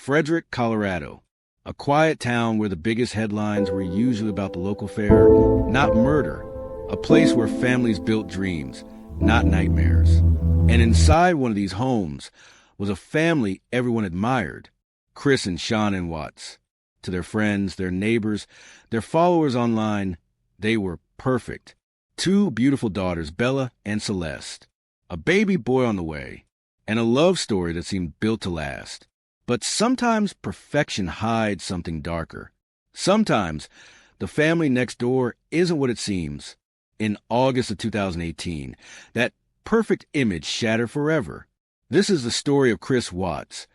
Frederick, Colorado, a quiet town where the biggest headlines were usually about the local fair, not murder, a place where families built dreams, not nightmares. And inside one of these homes was a family everyone admired, Chris and Sean Watts. To their friends, their neighbors, their followers online, they were perfect. Two beautiful daughters, Bella and Celeste, a baby boy on the way, and a love story that seemed built to last. But sometimes perfection hides something darker. Sometimes the family next door isn't what it seems. In August of 2018, that perfect image shattered forever. This is the story of Chris Watts,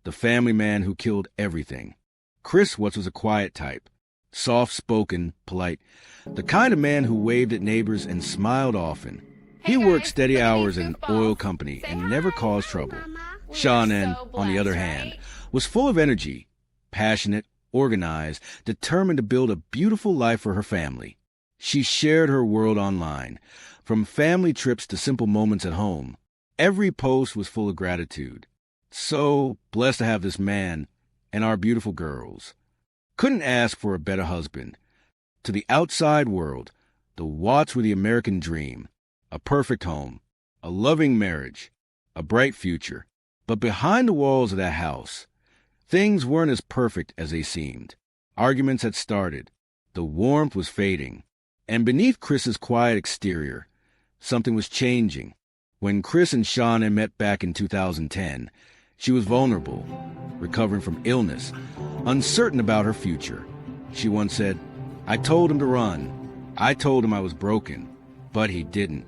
the family man who killed everything. Chris Watts was a quiet type, soft-spoken, polite, the kind of man who waved at neighbors and smiled often. He worked steady hours at an oil company and never caused trouble. Sean, on the other hand, was full of energy, passionate, organized, determined to build a beautiful life for her family. She shared her world online, from family trips to simple moments at home. Every post was full of gratitude. So blessed to have this man and our beautiful girls. Couldn't ask for a better husband. To the outside world, the Watts were the American dream, a perfect home, a loving marriage, a bright future. But behind the walls of that house, things weren't as perfect as they seemed. Arguments had started. The warmth was fading. And beneath Chris's quiet exterior, something was changing. When Chris and Sean met back in 2010, she was vulnerable, recovering from illness, uncertain about her future. She once said, "I told him to run. I told him I was broken, but he didn't."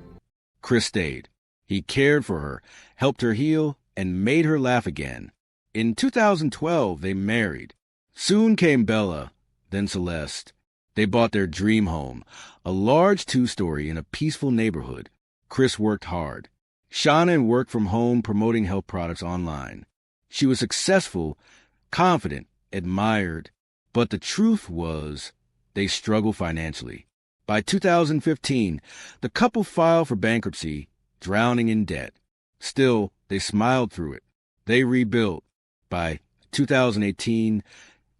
Chris stayed. He cared for her, helped her heal, and made her laugh again. In 2012, they married. Soon came Bella, then Celeste. They bought their dream home, a large two-story in a peaceful neighborhood. Chris worked hard. Sean worked from home promoting health products online. She was successful, confident, admired. But the truth was, they struggled financially. By 2015, the couple filed for bankruptcy, drowning in debt. Still, they smiled through it. They rebuilt. By 2018,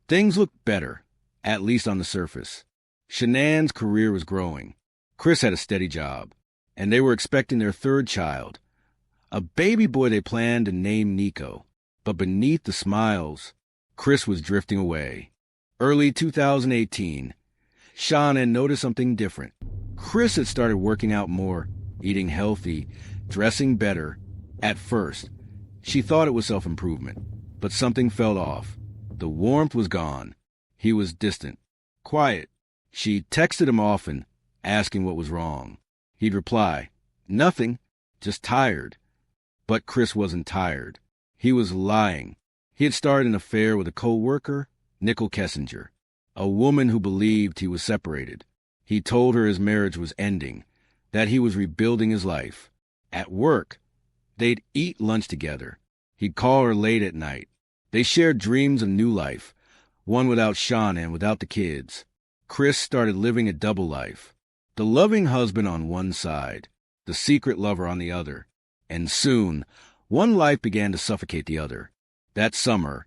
things looked better, at least on the surface. Shanann's career was growing. Chris had a steady job, and they were expecting their third child, a baby boy they planned to name Nico. But beneath the smiles, Chris was drifting away. Early 2018, Sean noticed something different. Chris had started working out more, eating healthy, dressing better. At first, she thought it was self-improvement, but something felt off. The warmth was gone. He was distant, quiet. She texted him often, asking what was wrong. He'd reply, "Nothing, just tired." But Chris wasn't tired. He was lying. He had started an affair with a co-worker, Nicole Kessinger, a woman who believed he was separated. He told her his marriage was ending, that he was rebuilding his life. At work, they'd eat lunch together. He'd call her late at night. They shared dreams of new life, one without Sean and without the kids. Chris started living a double life. The loving husband on one side, the secret lover on the other. And soon, one life began to suffocate the other. That summer,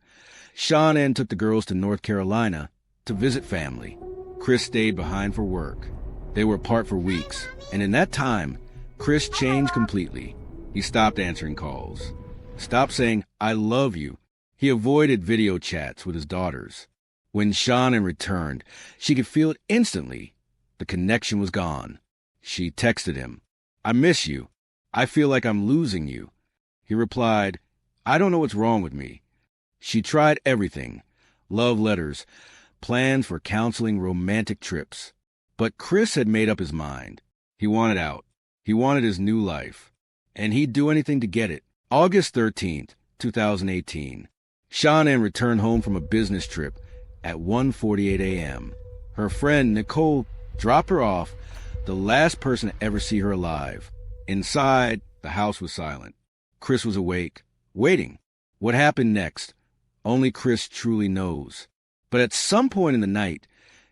Sean took the girls to North Carolina to visit family. Chris stayed behind for work. They were apart for weeks, and in that time, Chris changed completely. He stopped answering calls, stopped saying, "I love you." He avoided video chats with his daughters. When Sean returned, she could feel it instantly. The connection was gone. She texted him, "I miss you. I feel like I'm losing you." He replied, "I don't know what's wrong with me." She tried everything, love letters, plans for counseling, romantic trips. But Chris had made up his mind. He wanted out. He wanted his new life. And he'd do anything to get it. August 13th, 2018. Sean returned home from a business trip at 1:48 a.m. Her friend, Nicole, dropped her off, the last person to ever see her alive. Inside, the house was silent. Chris was awake, waiting. What happened next? Only Chris truly knows. But at some point in the night,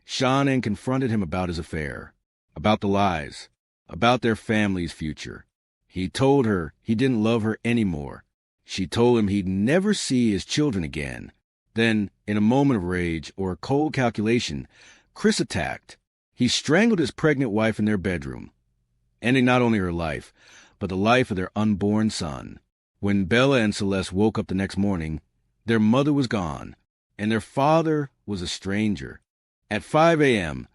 Sean confronted him about his affair, about the lies, about their family's future. He told her he didn't love her anymore. She told him he'd never see his children again. Then, in a moment of rage or cold calculation, Chris attacked. He strangled his pregnant wife in their bedroom, ending not only her life, but the life of their unborn son. When Bella and Celeste woke up the next morning, their mother was gone, and their father was a stranger. At 5 a.m.,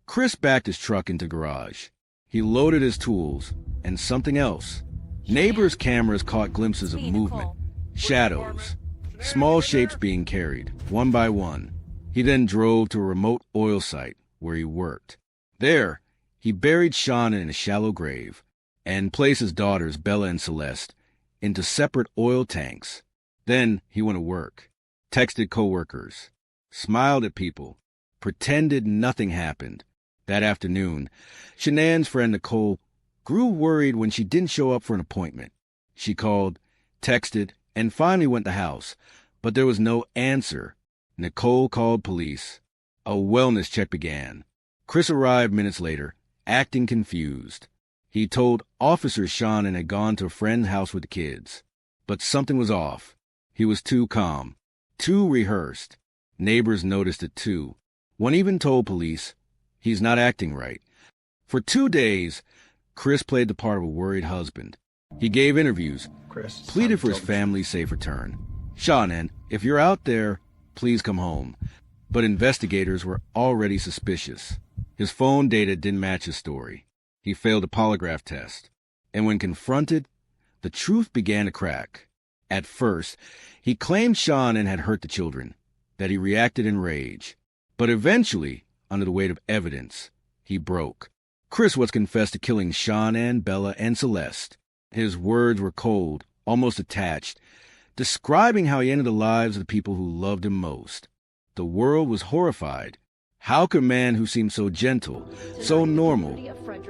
Chris backed his truck into the garage. He loaded his tools, and something else. Neighbors' cameras caught glimpses of movement, shadows, small shapes being carried, one by one. He then drove to a remote oil site where he worked. There, he buried Sean in a shallow grave and placed his daughters, Bella and Celeste, into separate oil tanks. Then he went to work, texted coworkers, smiled at people, pretended nothing happened. That afternoon, Shanann's friend Nicole grew worried when she didn't show up for an appointment. She called, texted, and finally went to the house, but there was no answer. Nicole called police. A wellness check began. Chris arrived minutes later, acting confused. He told officers Sean had gone to a friend's house with the kids. But something was off. He was too calm, too rehearsed. Neighbors noticed it too. One even told police, he's not acting right. For 2 days, Chris played the part of a worried husband. He gave interviews, pleaded for his family's safe return. Shanann, if you're out there, please come home. But investigators were already suspicious. His phone data didn't match his story. He failed a polygraph test. And when confronted, the truth began to crack. At first, he claimed Shanann had hurt the children, that he reacted in rage. But eventually, under the weight of evidence, he broke. Chris was confessed to killing Shanann, Bella, and Celeste. His words were cold, almost detached, describing how he ended the lives of the people who loved him most. The world was horrified. How could a man who seemed so gentle, so normal,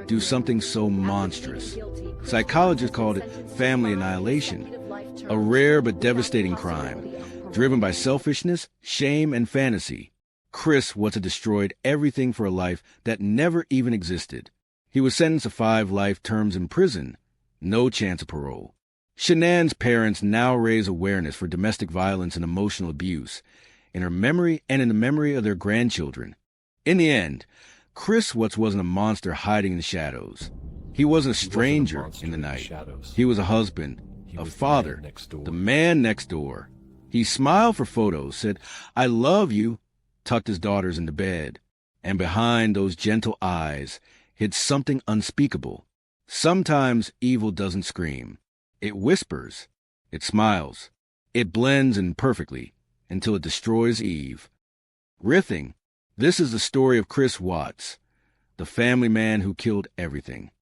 do something so monstrous? Psychologists called it family annihilation, a rare but devastating crime, driven by selfishness, shame, and fantasy. Chris was to destroyed everything for a life that never even existed. He was sentenced to 5 life terms in prison, no chance of parole. Shanann's parents now raise awareness for domestic violence and emotional abuse in her memory and in the memory of their grandchildren. In the end, Chris wasn't a monster hiding in the shadows. He wasn't a stranger in the night. He was a husband, a father, the man next door. He smiled for photos, said, "I love you," tucked his daughters into bed, and behind those gentle eyes hid something unspeakable. Sometimes evil doesn't scream. It whispers. It smiles. It blends imperfectly until it destroys Eve. Riffing, this is the story of Chris Watts, the family man who killed everything.